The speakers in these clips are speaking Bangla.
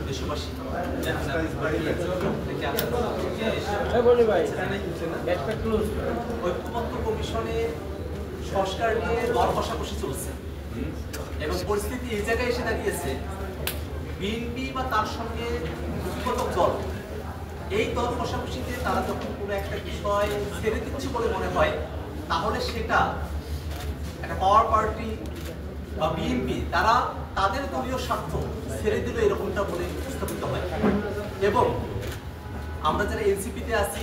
দেশবাসী ঐক্যমত্য কমিশনে সংস্কার নিয়ে দর কষাকষি চলছে এবং পরিস্থিতি এই জায়গায় এসে দাঁড়িয়েছে বিএনপি বা তার সঙ্গে যুক্তিগত দল এই দর কষাকষিতে তারা যখন কোনো একটা বিষয় ছেড়ে দিচ্ছে বলে মনে হয় তাহলে সেটা একটা পাওয়ার পার্টি বা বিএনপি তারা তাদের দলীয় স্বার্থ ছেড়ে দিল এরকমটা বলে উপস্থাপিত হয়। এবং আমরা যারা এনসিপিতে আছি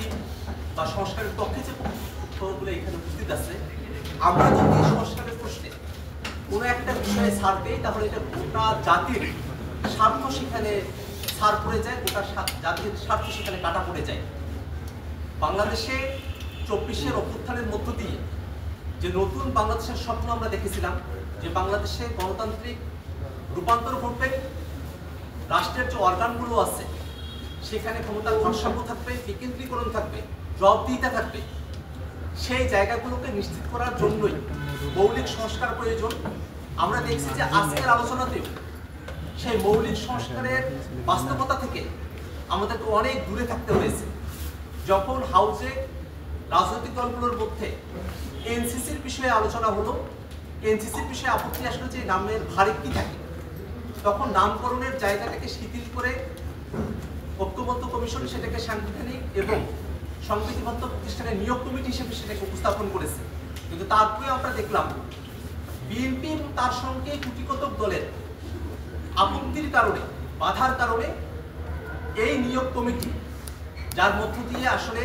বা সংস্কারের পক্ষে যে পক্ষগুলো এখানে উপস্থিত আছে, আমরা যদি সংস্কারের প্রশ্নে কোনো একটা বিষয়ে ছাড় দেই তাহলে এটা গোটা জাতির স্বার্থ সেখানে ছাড় পড়ে যায়, গোটা জাতির স্বার্থ সেখানে কাটা পড়ে যায়। বাংলাদেশে 24-এর অভ্যুত্থানের মধ্য দিয়ে যে নতুন বাংলাদেশের স্বপ্ন আমরা দেখেছিলাম, যে বাংলাদেশে গণতান্ত্রিক রূপান্তর ঘটবে, রাষ্ট্রের যে অর্গানগুলো আছে সেখানে ক্ষমতার ভারসাম্য থাকবে, বিকেন্দ্রীকরণ থাকবে, জবাবদিহিতা থাকবে, সেই জায়গাগুলোকে নিশ্চিত করার জন্যই মৌলিক সংস্কার প্রয়োজন। আমরা দেখছি যে আজকের আলোচনাতেও সেই মৌলিক সংস্কারের বাস্তবতা থেকে আমাদেরকে অনেক দূরে থাকতে হয়েছে। যখন হাউসে রাজনৈতিক দলগুলোর মধ্যে এনসিসির বিষয়ে আলোচনা হলো, এনসিসির বিষয়ে আপত্তি আসলে যে নামের ভারিক্তি থাকে, তখন নামকরণের জায়গাটাকে শিথিল করে ঐক্যমত্য কমিশন সেটাকে সাংবিধানিক এবং সংবিধিবদ্ধ প্রতিষ্ঠানের নিয়োগ কমিটি হিসেবে সেটাকে উপস্থাপন করেছে। কিন্তু তারপরে আমরা দেখলাম বিএনপি এবং তার সঙ্গে কুটিকতক দলের আপত্তির কারণে, বাধার কারণে এই নিয়োগ কমিটি, যার মধ্য দিয়ে আসলে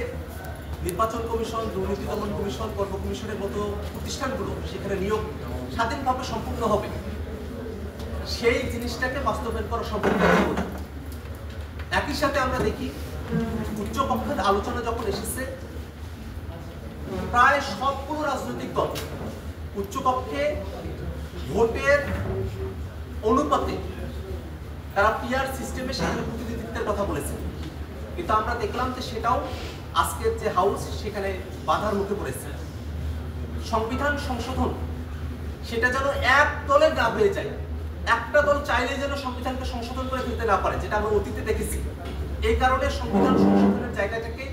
নির্বাচন কমিশন, দুর্নীতি দমন কমিশন, কর্ম কমিশনের মতো প্রতিষ্ঠানগুলো সেখানে নিয়োগ স্বাধীনভাবে সম্পূর্ণ হবে, সেই জিনিসটাকে বাস্তবায়ন করা সম্ভব নয়। একই সাথে আমরা দেখি উচ্চকক্ষের আলোচনা যখন এসেছে, প্রায় সবগুলো রাজনৈতিক দল উচ্চকক্ষে ভোটের অনুপাতে তারা পিআর সিস্টেমে সেখানে প্রতিনিধিত্বের কথা বলেছে। কিন্তু আমরা দেখলাম যে সেটাও আজকের যে হাউস সেখানে বাধার মুখে পড়েছে। সংবিধান সংশোধন সেটা যেন এক দলে না হয়ে যায়, একটা দল চাইলে যেন সংবিধানকে সংশোধন করে ফেলতে না পারে, যেটা আমরা অতীতে দেখেছি। এই কারণে সংবিধান সংশোধনের জায়গাটাকে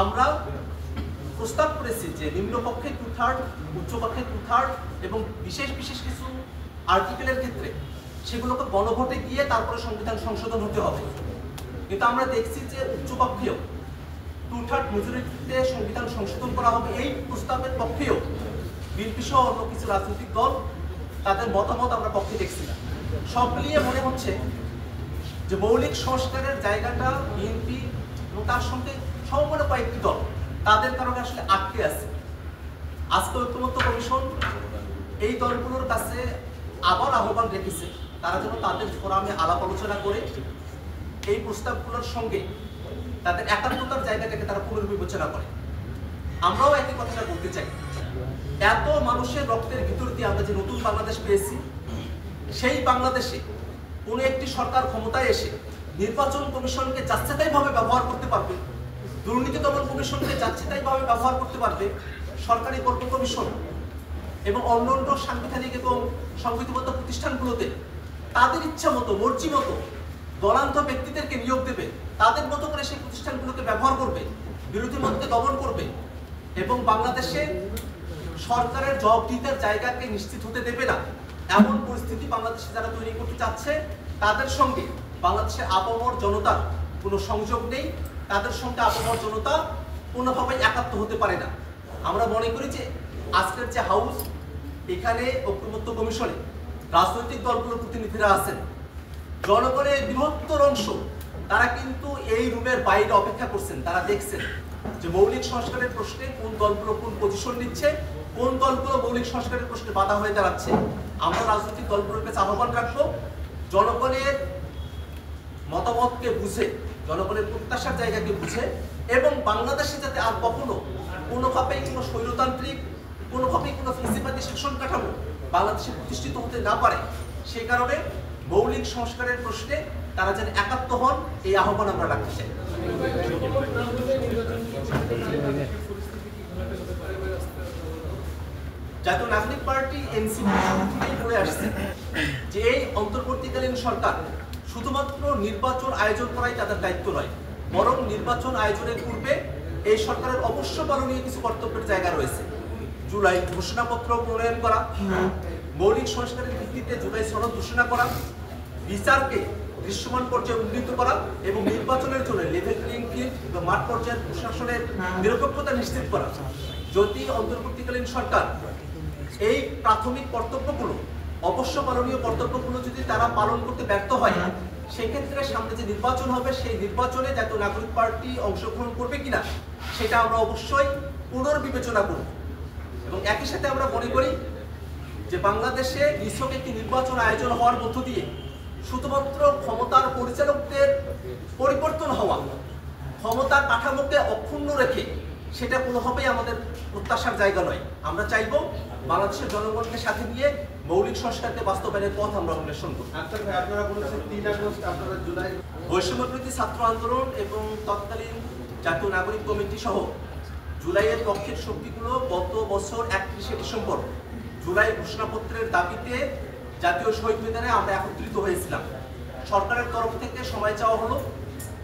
আমরা প্রস্তাব করেছি যে নিম্নপক্ষে 2/3, উচ্চপক্ষে 2/3 এবং বিশেষ বিশেষ কিছু আর্টিকেলের ক্ষেত্রে সেগুলোকে গণভোটে গিয়ে তারপরে সংবিধান সংশোধন হতে হবে। কিন্তু আমরা দেখছি যে উচ্চপক্ষেও 2/3 মেজরিটিতে সংবিধান সংশোধন করা হবে, এই প্রস্তাবের পক্ষেও বিএনপি সহ অন্য কিছু রাজনৈতিক দল তাদের মতামত আমরা পক্ষে দেখছি না। সব মিলিয়ে মনে হচ্ছে যে মৌলিক সংস্কারের জায়গাটা বিএনপি এবং তার সঙ্গে সমমনা কয়েকটি দল তাদের কারণে আসলে আটকে আছে। আজকে ঐক্যমত্য কমিশন এই দলগুলোর কাছে আবার আহ্বান রেখেছে তারা যেন তাদের ফোরামে আলাপ আলোচনা করে এই প্রস্তাবগুলোর সঙ্গে তাদের একাত্মতার জায়গাটাকে তারা পুনর্বিবেচনা করে। আমরাও একই কথাটা বলতে চাই, এত মানুষের রক্তের ভিতর দিয়ে আমরা যে নতুন বাংলাদেশ পেয়েছি, সেই বাংলাদেশে কোনো একটি সরকার ক্ষমতায় এসে নির্বাচন কমিশনকে যাচ্ছেতাইভাবে ব্যবহার করতে পারবে, দুর্নীতি দমন কমিশনকে যাচ্ছেতাইভাবে ব্যবহার করতে পারবে, সরকারি কর্ম কমিশন এবং অন্যান্য সাংবিধানিক এবং সংবিধিবদ্ধ প্রতিষ্ঠানগুলোতে তাদের ইচ্ছা মতো, মর্জি মতো দলান্ত ব্যক্তিদেরকে নিয়োগ দেবে, তাদের মতো করে সেই প্রতিষ্ঠানগুলোকে ব্যবহার করবে, বিরোধী মতকে দমন করবে এবং বাংলাদেশে সরকারের জবাবদিহিতার জায়গাকে নিশ্চিত হতে দেবে না। এমন পরিস্থিতি বাংলাদেশে যারা তৈরি করতে চাচ্ছে, তাদের সঙ্গে বাংলাদেশের আপামর জনতার কোনো সংযোগ নেই, তাদের সঙ্গে আপামর জনতা কোনোভাবে একাত্ম হতে পারে না। আমরা মনে করি যে আজকের যে হাউস, এখানে ঐক্যমত্য কমিশনে রাজনৈতিক দলগুলোর প্রতিনিধিরা আছেন, জনগণের বৃহত্তর অংশ তারা কিন্তু এই রুমের বাইরে অপেক্ষা করছেন। তারা দেখছেন যে মৌলিক সংস্কারের প্রশ্নে কোন দলগুলো কোন পজিশন নিচ্ছে, কোন দলগুলো মৌলিক সংস্কারের প্রশ্নে বাধা হয়ে দাঁড়াচ্ছে। আমরা রাজনৈতিক দলগুলোর কাছে আহ্বান রাখবো, জনগণের মতামতকে বুঝে, জনগণের প্রত্যাশার জায়গাকে বুঝে এবং বাংলাদেশে যাতে আর কখনো কোনোভাবেই কোনো স্বৈরতান্ত্রিক, কোনোভাবেই কোনো ফ্যাসিবাদী শাসন কাঠামো বাংলাদেশে প্রতিষ্ঠিত হতে না পারে, সেই কারণে মৌলিক সংস্কারের প্রশ্নে তারা যেন একাত্ম হন, এই আহ্বান আমরা রাখতে চাই। জাতীয় নাগরিক পার্টি এনসিপি থেকেই বলে আসছে যে এই অন্তর্বর্তীকালীন সরকার শুধুমাত্র নির্বাচন আয়োজন করাই তাদের দায়িত্ব নয়, বরং নির্বাচন আয়োজনের পূর্বে এই সরকারের অবশ্য পালনীয় কিছু কর্তব্যের জায়গা রয়েছে। জুলাই ঘোষণাপত্র প্রণয়ন করা, মৌলিক সংস্কারের ভিত্তিতে জুলাই সনদ ঘোষণা করা, বিচারকে দৃশ্যমান পর্যায়ে উন্নীত করা এবং নির্বাচনের জন্য লেভেল প্লেইং ফিল্ড বা মাঠ পর্যায়ের প্রশাসনের নিরপেক্ষতা নিশ্চিত করা। যদি অন্তর্বর্তীকালীন সরকার এই প্রাথমিক কর্তব্যগুলো, অবশ্য পালনীয় কর্তব্যগুলো যদি তারা পালন করতে ব্যর্থ হয়, সেক্ষেত্রে সামনে যে নির্বাচন হবে সেই নির্বাচনে জাতীয় নাগরিক পার্টি অংশগ্রহণ করবে কিনা সেটা আমরা অবশ্যই পুনর্বিবেচনা করব। এবং একই সাথে আমরা মনে করি যে বাংলাদেশে নিছক একটি নির্বাচন আয়োজন হওয়ার মধ্য দিয়ে শুধুমাত্র ক্ষমতার পরিচালকদের পরিবর্তন হওয়া, ক্ষমতার কাঠামোকে অক্ষুণ্ণ রেখে সেটা কোনোভাবেই আমাদের প্রত্যাশার জায়গা নয়। আমরা চাইব বাংলাদেশের জনগণকে সাথে নিয়ে মৌলিক সংস্কারকে বাস্তবায়নের পথ আমরা অন্বেষণ করব। আপনারা বলেছেন ৩ আগস্ট আপনারা জুলাই বৈষম্যবিরোধী ছাত্র আন্দোলন এবং তৎকালীন জাতীয় নাগরিক কমিটি সহ জুলাইয়ের পক্ষের শক্তিগুলো গত বছর ৩১শে ডিসেম্বর জুলাই ঘোষণাপত্রের দাবিতে জাতীয় শহীদ ময়দানে আমরা একত্রিত হয়েছিলাম। সরকারের তরফ থেকে সময় চাওয়া হলো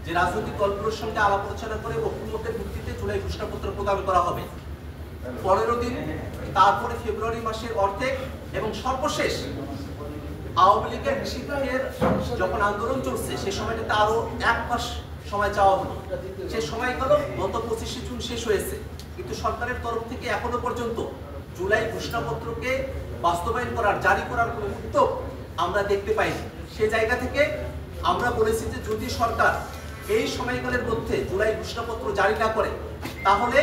যে রাজনৈতিক দলগুলোর সঙ্গে আলাপ আলোচনা করে ঐক্যমত্যের ভিত্তিতে জুলাই ঘোষণাপত্র প্রদান করা হবে। ১৫ দিন, তারপরে ফেব্রুয়ারি মাসের অর্ধেক এবং সর্বশেষ আওয়ামী লীগের নিষিদ্ধের যখন আন্দোলন চলছে সে সময়টাতে আরো ১ মাস সময় চাওয়া হলো। সে সময়কাল গত ২৫শে জুন শেষ হয়েছে, কিন্তু সরকারের তরফ থেকে এখনো পর্যন্ত জুলাই ঘোষণাপত্রকে বাস্তবায়ন করার, জারি করার কোনো উদ্যোগ আমরা দেখতে পাইনি। সে জায়গা থেকে আমরা বলেছি যে যদি সরকার এই সময়কালের মধ্যে জুলাই ঘোষণাপত্র জারি না করে, তাহলে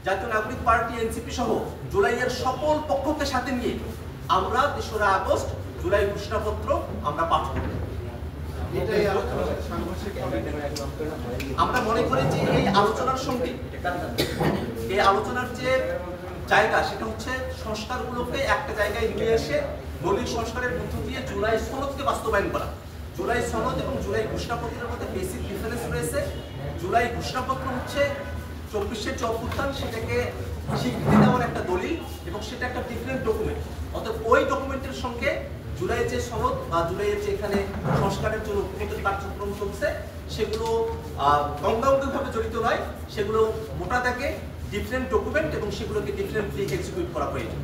জাতীয় নাগরিক পার্টি এনসিপি সহ জুলাইয়ের সকল পক্ষকে সাথে নিয়ে আমরা ৩রা আগস্ট জুলাই ঘোষণাপত্র আমরা পাঠ করব। আমরা মনে করি যে এই আলোচনার সঙ্গে এই আলোচনার যে জায়গা সেটা হচ্ছে সংস্কারগুলোকে একটা জায়গায় নিয়ে এসে মৌলিক সংস্কারের মধ্য দিয়ে জুলাই সনদকে বাস্তবায়ন করা। জুলাই সনদ এবং জুলাই ঘোষণাপত্রের মধ্যে বেসিক ডিফারেন্স রয়েছে। জুলাই ঘোষণাপত্র হচ্ছে ২৪শের যে অভ্যুত্থান সেটাকে স্বীকৃতি দেওয়ার একটা দলিল এবং সেটা একটা ডিফারেন্ট ডকুমেন্ট। অর্থাৎ ওই ডকুমেন্টের সঙ্গে জুলাইয়ের যে সনদ বা জুলাইয়ের যে এখানে সংস্কারের জন্য ঐক্যমত্যের কার্যক্রম চলছে সেগুলো অঙ্গাঙ্গিভাবে জড়িত নয়, সেগুলো মোটা দাগে ডিফারেন্ট ডকুমেন্ট এবং সেগুলোকে ডিফারেন্টলি এক্সিকিউট করা হয়েছে।